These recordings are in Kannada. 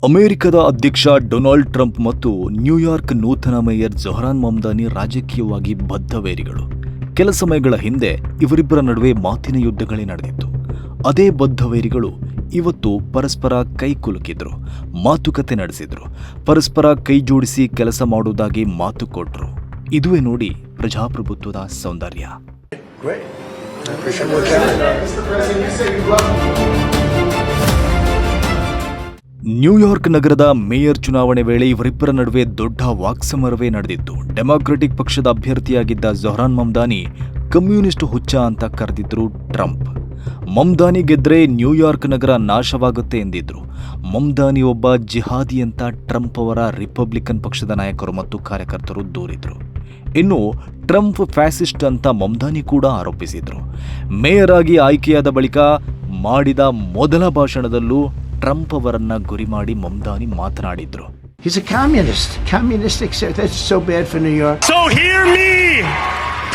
ಅಮೆರಿಕದ ಅಧ್ಯಕ್ಷ ಡೊನಾಲ್ಡ್ ಟ್ರಂಪ್ ಮತ್ತು ನ್ಯೂಯಾರ್ಕ್ ನೂತನ ಮೇಯರ್ ಜೊಹ್ರಾನ್ ಮಮ್ದಾನಿ ರಾಜಕೀಯವಾಗಿ ಬದ್ಧವೈರಿಗಳು. ಕೆಲ ಸಮಯಗಳ ಹಿಂದೆ ಇವರಿಬ್ಬರ ನಡುವೆ ಮಾತಿನ ಯುದ್ಧಗಳೇ ನಡೆದಿತ್ತು. ಅದೇ ಬದ್ಧವೈರಿಗಳು ಇವತ್ತು ಪರಸ್ಪರ ಕೈ ಕುಲುಕಿದ್ರು, ಮಾತುಕತೆ ನಡೆಸಿದ್ರು, ಪರಸ್ಪರ ಕೈ ಜೋಡಿಸಿ ಕೆಲಸ ಮಾಡುವುದಾಗಿ ಮಾತು ಕೊಟ್ರು. ಇದುವೇ ನೋಡಿ ಪ್ರಜಾಪ್ರಭುತ್ವದ ಸೌಂದರ್ಯ. ನ್ಯೂಯಾರ್ಕ್ ನಗರದ ಮೇಯರ್ ಚುನಾವಣೆ ವೇಳೆ ಇವರಿಬ್ಬರ ನಡುವೆ ದೊಡ್ಡ ವಾಕ್ಸಮರವೇ ನಡೆದಿತ್ತು. ಡೆಮಾಕ್ರೆಟಿಕ್ ಪಕ್ಷದ ಅಭ್ಯರ್ಥಿಯಾಗಿದ್ದ ಜೊಹ್ರಾನ್ ಮಮ್ದಾನಿ ಕಮ್ಯುನಿಸ್ಟ್ ಹುಚ್ಚ ಅಂತ ಕರೆದಿದ್ರು ಟ್ರಂಪ್. ಮಮ್ದಾನಿ ಗೆದ್ರೆ ನ್ಯೂಯಾರ್ಕ್ ನಗರ ನಾಶವಾಗುತ್ತೆ ಎಂದಿದ್ರು. ಮಮ್ದಾನಿ ಒಬ್ಬ ಜಿಹಾದಿ ಅಂತ ಟ್ರಂಪ್ ಅವರ ರಿಪಬ್ಲಿಕನ್ ಪಕ್ಷದ ನಾಯಕರು ಮತ್ತು ಕಾರ್ಯಕರ್ತರು ದೂರಿದ್ರು. ಇನ್ನು ಟ್ರಂಪ್ ಫ್ಯಾಸಿಸ್ಟ್ ಅಂತ ಮಮ್ದಾನಿ ಕೂಡ ಆರೋಪಿಸಿದ್ರು. ಮೇಯರ್ ಆಗಿ ಆಯ್ಕೆಯಾದ ಬಳಿಕ ಮಾಡಿದ ಮೊದಲ ಭಾಷಣದಲ್ಲೂ ಟ್ರಂಪ್ ಅವರನ್ನ ಗುರಿ ಮಾಡಿ ಮಮ್ದಾನಿ ಮಾತನಾಡಿದ್ರು. He's a communist. Communistic. That's so bad for New York. So hear me,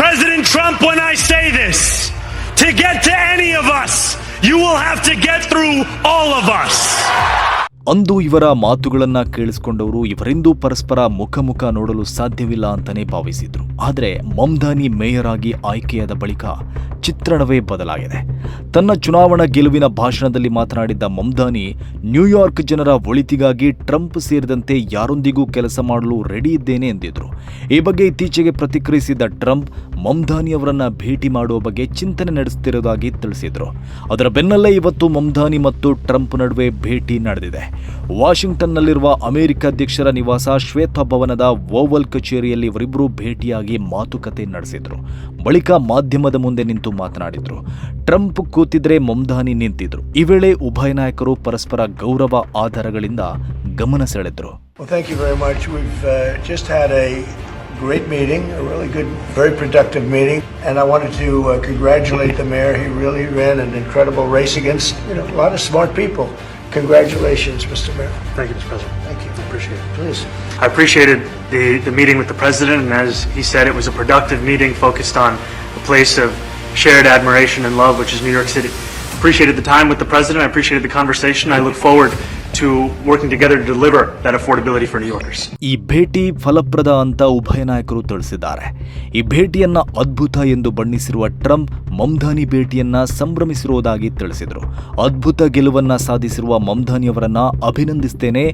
President Trump, when I say this. To get to any of us, you will have to get through all of us. ಅಂದು ಇವರ ಮಾತುಗಳನ್ನ ಕೇಳಿಸಿಕೊಂಡವರು ಇವರೆಂದೂ ಪರಸ್ಪರ ಮುಖ ನೋಡಲು ಸಾಧ್ಯವಿಲ್ಲ ಅಂತಾನೆ ಭಾವಿಸಿದ್ರು. ಆದರೆ ಮಮ್ದಾನಿ ಮೇಯರ್ ಆಗಿ ಆಯ್ಕೆಯಾದ ಬಳಿಕ ಚಿತ್ರಣವೇ ಬದಲಾಗಿದೆ. ತನ್ನ ಚುನಾವಣಾ ಗೆಲುವಿನ ಭಾಷಣದಲ್ಲಿ ಮಾತನಾಡಿದ್ದ ಮಮ್ದಾನಿ ನ್ಯೂಯಾರ್ಕ್ ಜನರ ಒಳಿತಿಗಾಗಿ ಟ್ರಂಪ್ ಸೇರಿದಂತೆ ಯಾರೊಂದಿಗೂ ಕೆಲಸ ಮಾಡಲು ರೆಡಿ ಇದ್ದೇನೆ ಎಂದಿದ್ರು. ಈ ಬಗ್ಗೆ ಇತ್ತೀಚೆಗೆ ಪ್ರತಿಕ್ರಿಯಿಸಿದ್ದ ಟ್ರಂಪ್ ಮಮ್ದಾನಿ ಅವರನ್ನ ಭೇಟಿ ಮಾಡುವ ಬಗ್ಗೆ ಚಿಂತನೆ ನಡೆಸುತ್ತಿರುವುದಾಗಿ ತಿಳಿಸಿದ್ರು. ಅದರ ಬೆನ್ನಲ್ಲೇ ಇವತ್ತು ಮಮ್ದಾನಿ ಮತ್ತು ಟ್ರಂಪ್ ನಡುವೆ ಭೇಟಿ ನಡೆದಿದೆ. ವಾಷಿಂಗ್ಟನ್ನಲ್ಲಿರುವ ಅಮೆರಿಕ ಅಧ್ಯಕ್ಷರ ನಿವಾಸ ಶ್ವೇತಭವನದ ಓವಲ್ ಕಚೇರಿಯಲ್ಲಿ ಇವರಿಬ್ಬರು ಭೇಟಿಯಾಗಿ ಮಾತುಕತೆ ನಡೆಸಿದ್ರು. ಬಳಿಕ ಮಾಧ್ಯಮದ ಮುಂದೆ ನಿಂತು ಮಾತನಾಡಿದ್ರು. ಟ್ರಂಪ್ ಕೂತಿದ್ರೆ ಮಮ್ದಾನಿ ನಿಂತಿದ್ರು. ಈ ವೇಳೆ ಉಭಯ ನಾಯಕರು ಪರಸ್ಪರ ಗೌರವ ಆಧಾರಗಳಿಂದ ಗಮನ ಸೆಳೆದ್ರು. Well, thank you very much. We've just had a great meeting, a really good, very productive meeting, and I wanted to congratulate the mayor. He really ran an incredible race against, a lot of smart people. Congratulations, Mr. Mayor. Thank you, Mr. President. Thank you. I appreciate it. Please. I appreciated the meeting with the President, and as he said, it was a productive meeting focused on a place of shared admiration and love, which is New York City. Appreciated the time with the President. I appreciated the conversation. I look forward to working together to deliver that affordability for New Yorkers. ಈ ಭೇಟಿ ಫಲಪ್ರದ ಅಂತ ಉಭಯ ನಾಯಕರು ತಿಳಿಸಿದ್ದಾರೆ. ಈ ಭೇಟಿಯನ್ನ ಅದ್ಭುತ ಎಂದು ಬಣ್ಣಿಸಿರುವ ಟ್ರಂಪ್ ಮಮ್ದಾನಿ ಭೇಟಿಯನ್ನ ಸಂಭ್ರಮಿಸಿರುವುದಾಗಿ ತಿಳಿಸಿದರು. ಅದ್ಭುತ ಗೆಲುವನ್ನ ಸಾಧಿಸಿರುವ ಮಮ್ದಾನಿ ಅವರನ್ನ ಅಭಿನಂದಿಸ್ತೇನೆ.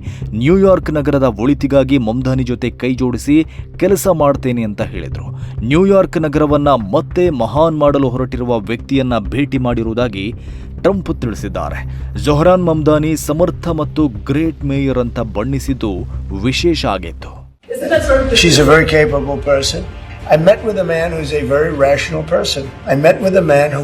ನ್ಯೂಯಾರ್ಕ್ ನಗರದ ಒಳಿತಿಗಾಗಿ ಮಮ್ದಾನಿ ಜೊತೆ ಕೈ ಜೋಡಿಸಿ ಕೆಲಸ ಮಾಡ್ತೇನೆ ಅಂತ ಹೇಳಿದರು. ನ್ಯೂಯಾರ್ಕ್ ನಗರವನ್ನ ಮತ್ತೆ ಮಹಾನ್ ಮಾಡಲು ಹೊರಟಿರುವ ವ್ಯಕ್ತಿಯನ್ನ ಭೇಟಿ ಮಾಡಿರುವುದಾಗಿ ಟ್ರಂಪ್ ತಿಳಿಸಿದ್ದಾರೆ. ಜೊಹ್ರಾನ್ ಮಮ್ದಾನಿ ಸಮರ್ಥ ಮತ್ತು ಗ್ರೇಟ್ ಮೇಯರ್ ಅಂತ ಬಣ್ಣಿಸಿದ್ದು ವಿಶೇಷ ಆಗಿತ್ತು. She's a very capable person. I met with a man who's a very rational person. I met with a man who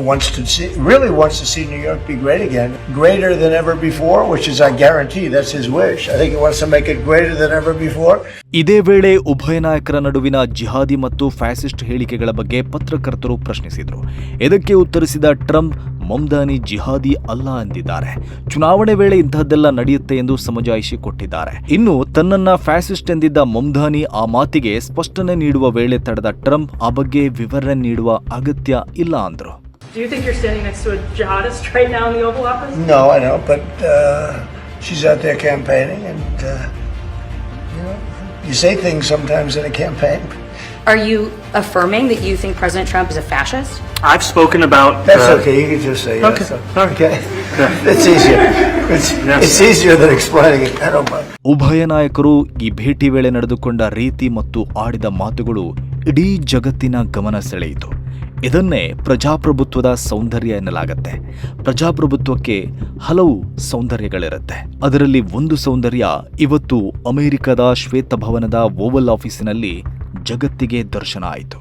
really wants to see New York be great again, greater than ever before, which is, I guarantee, that's his wish. I think he wants to make it greater than ever before. ಇದೇ ವೇಳೆ ಉಭಯ ನಾಯಕರ ನಡುವಿನ ಜಿಹಾದಿ ಮತ್ತು ಫ್ಯಾಸಿಸ್ಟ್ ಹೇಳಿಕೆಗಳ ಬಗ್ಗೆ ಪತ್ರಕರ್ತರು ಪ್ರಶ್ನಿಸಿದರು. ಇದಕ್ಕೆ ಉತ್ತರಿಸಿದ ಟ್ರಂಪ್ ಮಮ್ದಾನಿ ಜಿಹಾದಿ ಅಲ್ಲ ಎಂದಿದ್ದಾರೆ. ಚುನಾವಣೆ ವೇಳೆ ಇಂತಹದ್ದೆಲ್ಲ ನಡೆಯುತ್ತೆ ಎಂದು ಸಮಜಾಯಿಷಿ ಕೊಟ್ಟಿದ್ದಾರೆ. ಇನ್ನು ತನ್ನನ್ನ ಫ್ಯಾಸಿಸ್ಟ್ ಎಂದಿದ್ದ ಮಮ್ದಾನಿ ಆ ಮಾತಿಗೆ ಸ್ಪಷ್ಟನೆ ನೀಡುವ ವೇಳೆ ತಡೆದ ಟ್ರಂಪ್ ಆ ಬಗ್ಗೆ ವಿವರಣೆ ನೀಡುವ ಅಗತ್ಯ ಇಲ್ಲ ಅಂದ್ರು. Do you think you're standing next to a jihadist right now in the Oval Office? No, I know, but she's out there campaigning, and you say things sometimes in a campaign. Are you affirming that you think President Trump is a fascist? I've spoken about... That's okay, you can just say okay. Yes. Okay. It's easier. It's easier than explaining it. I don't mind. ಉಭಯ ನಾಯಕರು ಈ ಭೇಟಿ ವೇಳೆ ನಡೆದುಕೊಂಡ ರೀತಿ ಮತ್ತು ಆಡಿದ ಮಾತುಗಳು ಇಡೀ ಜಗತ್ತಿನ ಗಮನ ಸೆಳೆಯಿತು. ಇದನ್ನೇ ಪ್ರಜಾಪ್ರಭುತ್ವದ ಸೌಂದರ್ಯ ಎನ್ನಲಾಗತ್ತೆ. ಪ್ರಜಾಪ್ರಭುತ್ವಕ್ಕೆ ಹಲವು ಸೌಂದರ್ಯಗಳಿರುತ್ತೆ. ಅದರಲ್ಲಿ ಒಂದು ಸೌಂದರ್ಯ ಇವತ್ತು ಅಮೆರಿಕದ ಶ್ವೇತಭವನದ ಓವಲ್ ಆಫೀಸಿನಲ್ಲಿ ಜಗತ್ತಿಗೆ ದರ್ಶನ ಆಯಿತು.